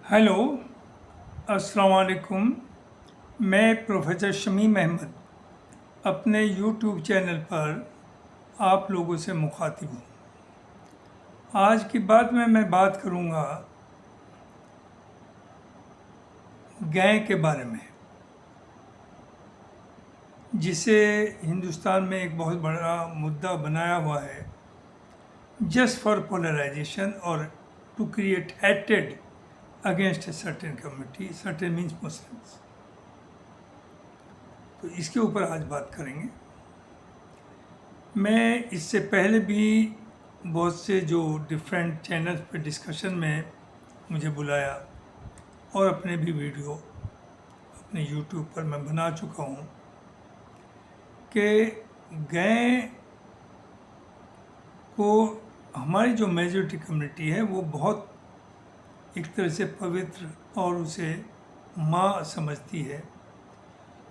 Hello, अस्सलाम वालेकुम। मैं प्रोफेसर शमीम अहमद अपने यूट्यूब चैनल पर आप लोगों से मुखातिब हूँ। आज की बात में मैं बात करूँगा गैं के बारे में, जिसे हिंदुस्तान में एक बहुत बड़ा मुद्दा बनाया हुआ है, जस्ट फॉर पोलराइजेशन और टू क्रिएट हेटेड against a certain community, certain means Muslims. तो इसके ऊपर आज बात करेंगे। मैं इससे पहले भी बहुत से जो डिफरेंट चैनल्स पे डिस्कशन में मुझे बुलाया और अपने भी वीडियो अपने यूट्यूब पर मैं बना चुका हूँ कि गैं को हमारी जो मेजॉरिटी कम्युनिटी है वो बहुत एक तरह से पवित्र और उसे माँ समझती है।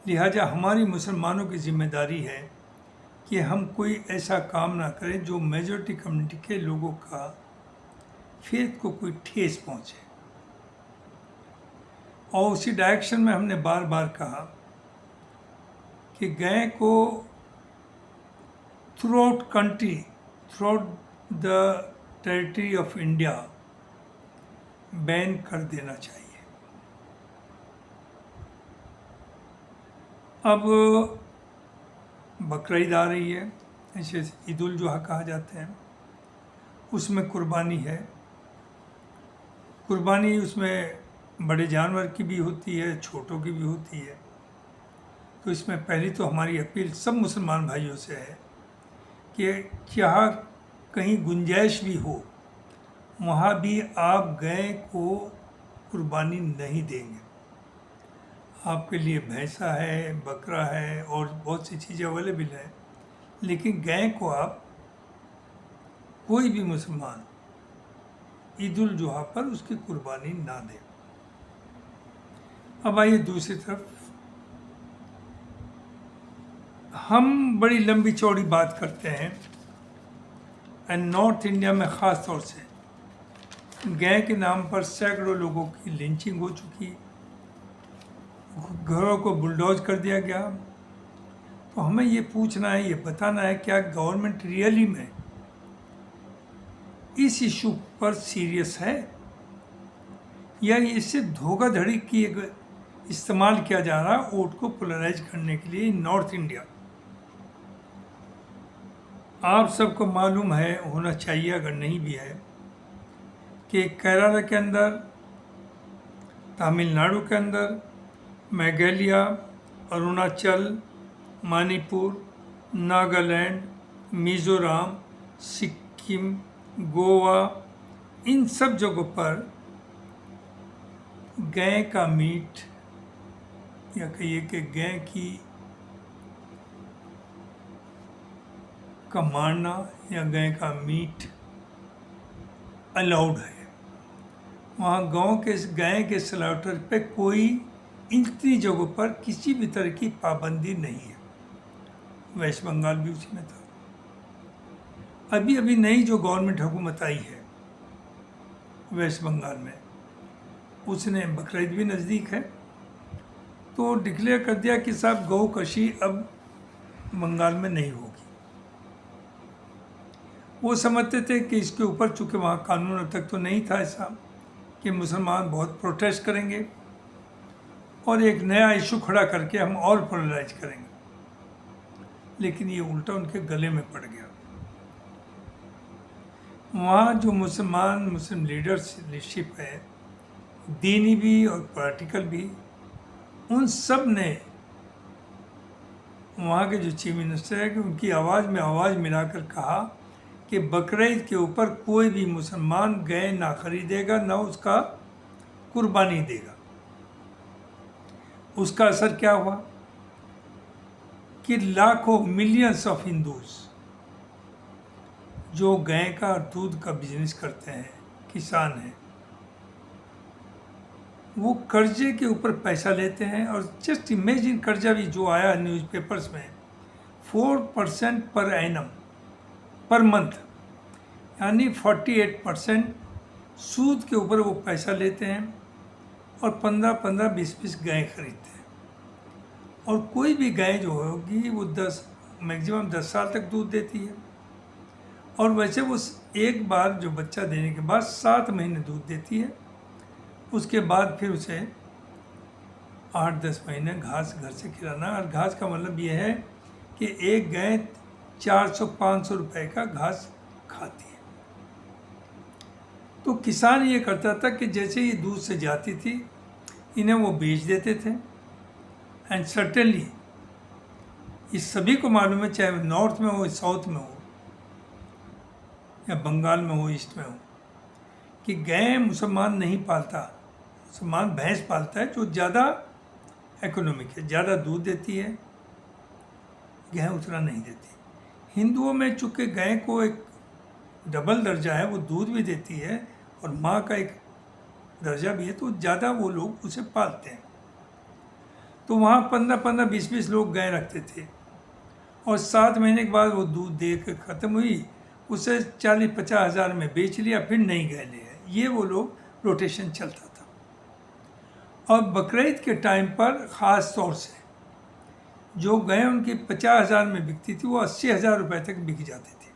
लिहाजा हमारी मुसलमानों की जिम्मेदारी है कि हम कोई ऐसा काम ना करें जो मेजॉरिटी कम्युनिटी के लोगों का फेथ को कोई ठेस पहुंचे। और उसी डायरेक्शन में हमने बार बार कहा कि गैं को through out country, through out the territory of India ban कर देना चाहिए। अब बकरीद आ रही है, ऐसे ईद उल जुहा कहा जाते हैं, उसमें कुर्बानी है। कुर्बानी उसमें बड़े जानवर की भी होती है, छोटों की भी होती है। तो इसमें पहली तो हमारी अपील सब मुसलमान भाइयों से है कि क्या कहीं गुंजाइश भी हो वहाँ भी आप गैं को कुर्बानी नहीं देंगे। आपके लिए भैंसा है, बकरा है और बहुत सी चीज़ें अवेलेबल है, लेकिन गैं को आप कोई भी मुसलमान ईद उल जुहा पर उसकी कुर्बानी ना दे। अब आइए दूसरी तरफ, हम बड़ी लंबी चौड़ी बात करते हैं एंड नॉर्थ इंडिया में ख़ास तौर से गैं के नाम पर सैकड़ों लोगों की लिंचिंग हो चुकी, घरों को बुलडोज कर दिया गया। तो हमें ये पूछना है, ये बताना है, क्या गवर्नमेंट रियली में इस इशू पर सीरियस है या इससे धोखाधड़ी की इस्तेमाल किया जा रहा है वोट को पोलराइज करने के लिए नॉर्थ इंडिया। आप सबको मालूम है, होना चाहिए अगर नहीं भी है, कि केरला के अंदर, तमिलनाडु के अंदर, मेघालय, अरुणाचल, मणिपुर, नागालैंड, मिज़ोरम, सिक्किम, गोवा, इन सब जगहों पर गैं का मीट या कहिए कि गैं का मारना या गैं का मीट अलाउड है। वहाँ गैं के स्लॉटर पे कोई इतनी जगहों पर किसी भी तरह की पाबंदी नहीं है। वेस्ट बंगाल भी उसी में था। अभी अभी नई जो गवर्नमेंट हुकूमत आई है वेस्ट बंगाल में, उसने बकरीद भी नज़दीक है तो डिक्लेयर कर दिया कि साहब गौ कशी अब बंगाल में नहीं होगी। वो समझते थे कि इसके ऊपर, चूँकि वहाँ कानून अब तक तो नहीं था ऐसा, कि मुसलमान बहुत प्रोटेस्ट करेंगे और एक नया इशू खड़ा करके हम और पोलराइज करेंगे, लेकिन ये उल्टा उनके गले में पड़ गया। वहाँ जो मुस्लिम लीडरशिप है, दीनी भी और पॉलिटिकल भी, उन सब ने वहाँ के जो चीफ मिनिस्टर है कि उनकी आवाज़ में आवाज़ मिलाकर कहा कि बकरीद के ऊपर कोई भी मुसलमान गैं ना खरीदेगा, ना उसका कुर्बानी देगा। उसका असर क्या हुआ कि लाखों, मिलियंस ऑफ हिंदूज जो गैं का दूध का बिजनेस करते हैं, किसान हैं, वो कर्जे के ऊपर पैसा लेते हैं। और जस्ट इमेजिन, कर्जा भी जो आया न्यूज़पेपर्स में, 4% पर एनम पर मंथ, यानी 48% सूद के ऊपर वो पैसा लेते हैं और 15-15, 20-20 गाय खरीदते हैं। और कोई भी गाय जो होगी वो 10 मैक्सिमम 10 साल तक दूध देती है। और वैसे वो एक बार जो बच्चा देने के बाद 7 महीने दूध देती है। उसके बाद फिर उसे 8-10 महीने घास घर से खिलाना। और घास का मतलब ये है कि एक गाय 400-500 रुपए का घास खाती है। तो किसान ये करता था कि जैसे ये दूध से जाती थी इन्हें वो बेच देते थे। एंड सर्टेनली इस सभी को मालूम है, चाहे नॉर्थ में हो, साउथ में हो, या बंगाल में हो, ईस्ट में हो, कि गाय मुसलमान नहीं पालता। मुसलमान भैंस पालता है जो ज़्यादा इकोनॉमिक है, ज़्यादा दूध देती है। गाय उतना नहीं देती। हिंदुओं में चूँकि गाय को एक डबल दर्जा है, वो दूध भी देती है और माँ का एक दर्जा भी है, तो ज़्यादा वो लोग उसे पालते हैं। तो वहाँ 15-15, 20-20 लोग गाय रखते थे और 7 महीने के बाद वो दूध दे के ख़त्म हुई, उसे 40-50 हज़ार में बेच लिया, फिर नई गाय ले आए। ये वो लोग रोटेशन चलता था। और बकरीद के टाइम पर ख़ास तौर से जो गाय उनकी 50 हज़ार में बिकती थी वो 80 हज़ार रुपये तक बिक जाती थी।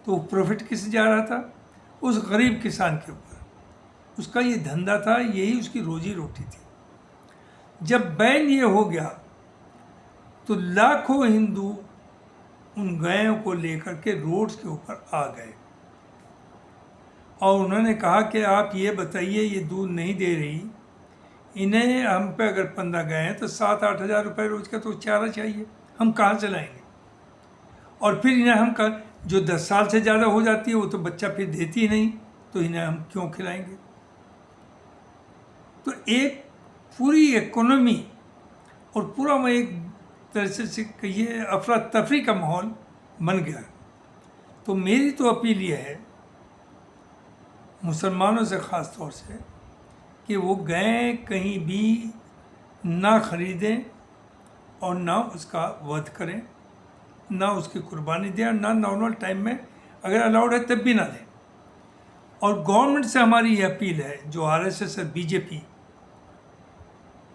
तो प्रॉफिट किस जा रहा था? उस गरीब किसान के ऊपर। उसका ये धंधा था, यही उसकी रोजी रोटी थी। जब बैन ये हो गया तो लाखों हिंदू उन गायों को लेकर के रोड्स के ऊपर आ गए और उन्होंने कहा कि आप ये बताइए, ये दूध नहीं दे रही, इन्हें हम पे अगर 15 गाय हैं तो 7-8 हज़ार रुपये रोज़ का तो चारा चाहिए, हम कहाँ से लाएंगे? और फिर इन्हें हम जो 10 साल से ज़्यादा हो जाती है वो तो बच्चा फिर देती ही नहीं, तो इन्हें हम क्यों खिलाएंगे? तो एक पूरी इकोनॉमी और पूरा मैं एक तरह से कहिए अफरा तफरी का माहौल बन गया। तो मेरी तो अपील ये है मुसलमानों से ख़ास तौर से कि वो गाय कहीं भी ना ख़रीदें और ना उसका वध करें, ना उसकी कुर्बानी दें, और ना नॉर्मल टाइम में अगर अलाउड है तब भी ना दें। और गवर्नमेंट से हमारी ये अपील है, जो आरएसएस और बीजेपी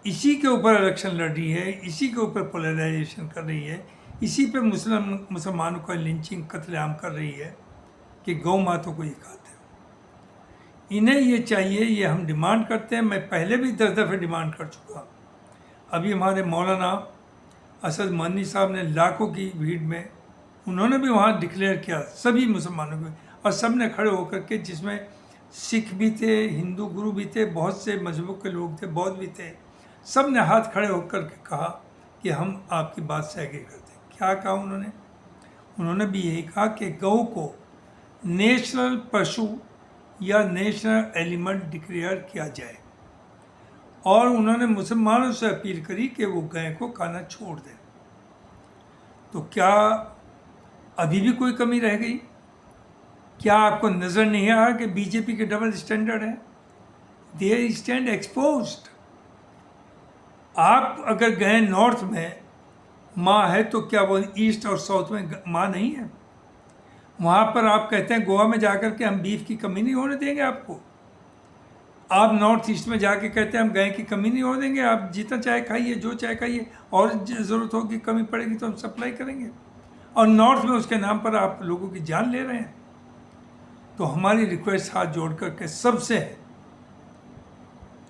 इसी के ऊपर इलेक्शन लड़ रही है, इसी के ऊपर पोलराइजेशन कर रही है, इसी पे मुसलमानों का लिंचिंग कत्लेआम कर रही है कि गौ मातों को ये खाते हैं। इन्हें ये चाहिए, ये हम डिमांड करते हैं। मैं पहले भी 10 दफ़े डिमांड कर चुका। अभी हमारे मौलाना असद मदनी साहब ने लाखों की भीड़ में उन्होंने भी वहाँ डिक्लेयर किया सभी मुसलमानों को, और सब ने खड़े होकर के, जिसमें सिख भी थे, हिंदू गुरु भी थे, बहुत से मजहबों के लोग थे, बौद्ध भी थे, सब ने हाथ खड़े होकर के कहा कि हम आपकी बात से एग्री करते हैं। क्या कहा उन्होंने? उन्होंने भी यही कहा कि गौ को नेशनल पशु या नेशनल एलिमेंट डिक्लेयर किया जाए, और उन्होंने मुसलमानों से अपील करी कि वो गाय को खाना छोड़ दें। तो क्या अभी भी कोई कमी रह गई? क्या आपको नज़र नहीं आया कि बीजेपी के डबल स्टैंडर्ड है? They stand exposed. आप अगर गए नॉर्थ में माँ है तो क्या वो ईस्ट और साउथ में माँ नहीं है? वहाँ पर आप कहते हैं गोवा में जाकर के हम बीफ की कमी नहीं होने देंगे आपको। आप नॉर्थ ईस्ट में जाके कहते हैं हम गाय की कमी नहीं होने देंगे, आप जितना चाहे खाइए, जो चाहे खाइए, और ज़रूरत होगी, कमी पड़ेगी तो हम सप्लाई करेंगे। और नॉर्थ में उसके नाम पर आप लोगों की जान ले रहे हैं। तो हमारी रिक्वेस्ट हाथ जोड़ करके सबसे है,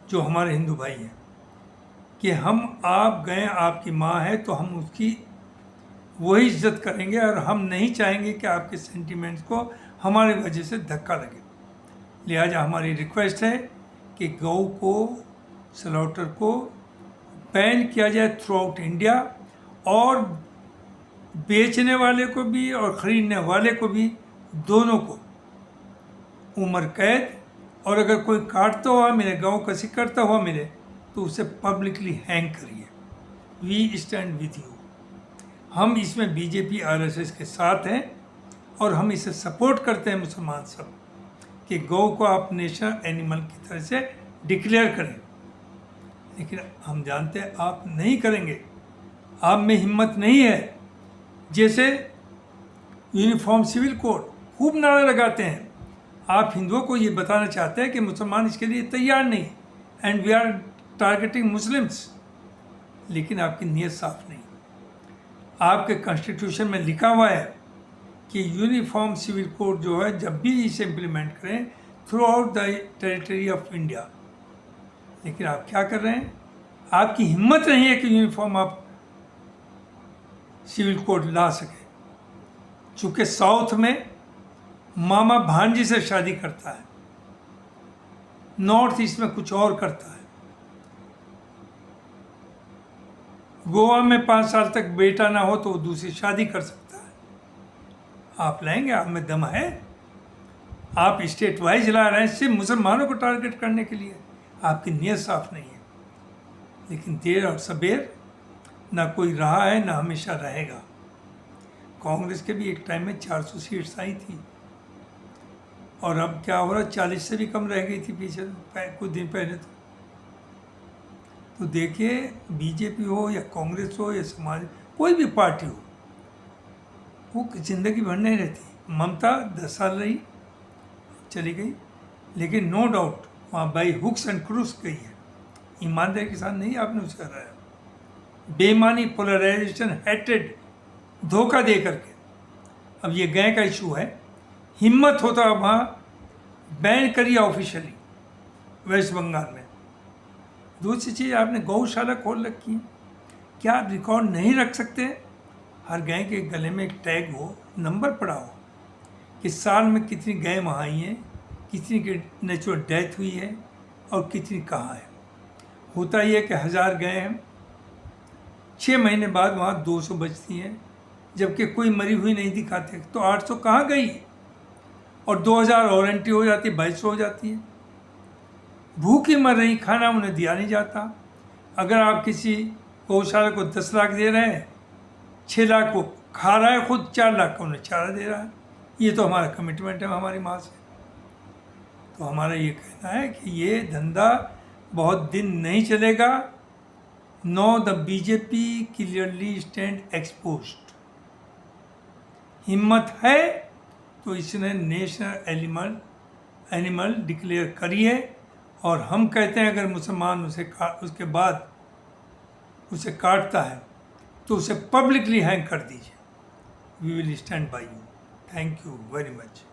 जो हमारे हिंदू भाई हैं, कि हम आप गए, आपकी माँ है तो हम उसकी वही इज्जत करेंगे, और हम नहीं चाहेंगे कि आपके सेंटिमेंट्स को हमारी वजह से धक्का लगे। लिहाजा हमारी रिक्वेस्ट है कि गौ को, स्लॉटर को बैन किया जाए थ्रू आउट इंडिया, और बेचने वाले को भी और ख़रीदने वाले को भी, दोनों को उम्र कैद, और अगर कोई काटता हुआ मिले, गौ कसी करता हुआ मिले, तो उसे पब्लिकली हैंग करिए। We stand with you. हम इसमें बीजेपी आरएसएस के साथ हैं और हम इसे सपोर्ट करते हैं मुसलमान सब, कि गौ को आप नेशनल एनिमल की तरह से डिक्लेयर करें। लेकिन हम जानते हैं आप नहीं करेंगे, आप में हिम्मत नहीं है। जैसे यूनिफॉर्म सिविल कोड खूब नारे लगाते हैं, आप हिंदुओं को ये बताना चाहते हैं कि मुसलमान इसके लिए तैयार नहीं, and we are targeting Muslims. लेकिन आपकी नीयत साफ नहीं। आपके कॉन्स्टिट्यूशन में लिखा हुआ है कि यूनिफॉर्म सिविल कोड जो है जब भी इसे इम्प्लीमेंट करें through out the territory of India. लेकिन आप क्या कर रहे हैं? आपकी हिम्मत नहीं है कि यूनिफॉर्म आप सिविल कोड ला सके। चूँकि साउथ में मामा भांजी से शादी करता है, नॉर्थ ईस्ट में कुछ और करता है, गोवा में 5 साल तक बेटा ना हो तो वो दूसरी शादी कर सकता है। आप लाएंगे? आप में दम है? आप स्टेट वाइज ला रहे हैं सिर्फ मुसलमानों को टारगेट करने के लिए। आपकी नीयत साफ नहीं है। लेकिन देर और सबेर ना कोई रहा है ना हमेशा रहेगा। कांग्रेस के भी एक टाइम में 400 सीट्स आई थी और अब क्या हो रहा, 40 से भी कम रह गई थी पीछे कुछ दिन पहले। तो देखिए, बीजेपी हो या कांग्रेस हो या समाज, कोई भी पार्टी हो, वो ज़िंदगी भर नहीं रहती। ममता 10 साल रही, चली गई, लेकिन नो डाउट वहाँ बाई हुक्स एंड क्रूस गई है। ईमानदारी के साथ नहीं आपने उसे हराया। बेईमानी, पोलराइजेशन, हेट्रेड, धोखा दे करके। अब ये गए का इशू है, हिम्मत होता वहाँ बैन करिए ऑफिशियली वेस्ट बंगाल में। दूसरी चीज़, आपने गौशाला खोल रखी है, क्या आप रिकॉर्ड नहीं रख सकते? हर गाय के गले में एक टैग हो, नंबर पड़ा हो कि साल में कितनी गाय वहाँ आई हैं, कितनी की नेचुरल डेथ हुई है और कितनी कहाँ है। होता ही है कि 1000 गाय हैं, 6 महीने बाद वहाँ 200 बचती हैं, जबकि कोई मरी हुई नहीं दिखाते। तो 800 कहाँ गई? और 2000 और एंट्री हो जाती है, 2200 हो जाती है। भूखी मर रही, खाना उन्हें दिया नहीं जाता। अगर आप किसी गौशाला को 10 लाख दे रहे हैं, 6 लाख को खा रहा है खुद, 4 लाख का उन्हें चारा दे रहा है। ये तो हमारा कमिटमेंट है हमारी माँ से। तो हमारा ये कहना है कि ये धंधा बहुत दिन नहीं चलेगा। No, the BJP clearly stand exposed. हिम्मत है तो इसने नेशनल एनिमल डिक्लेयर करिए। और हम कहते हैं अगर मुसलमान उसके बाद उसे काटता है तो उसे पब्लिकली हैंग कर दीजिए। We will stand by you. Thank you very much.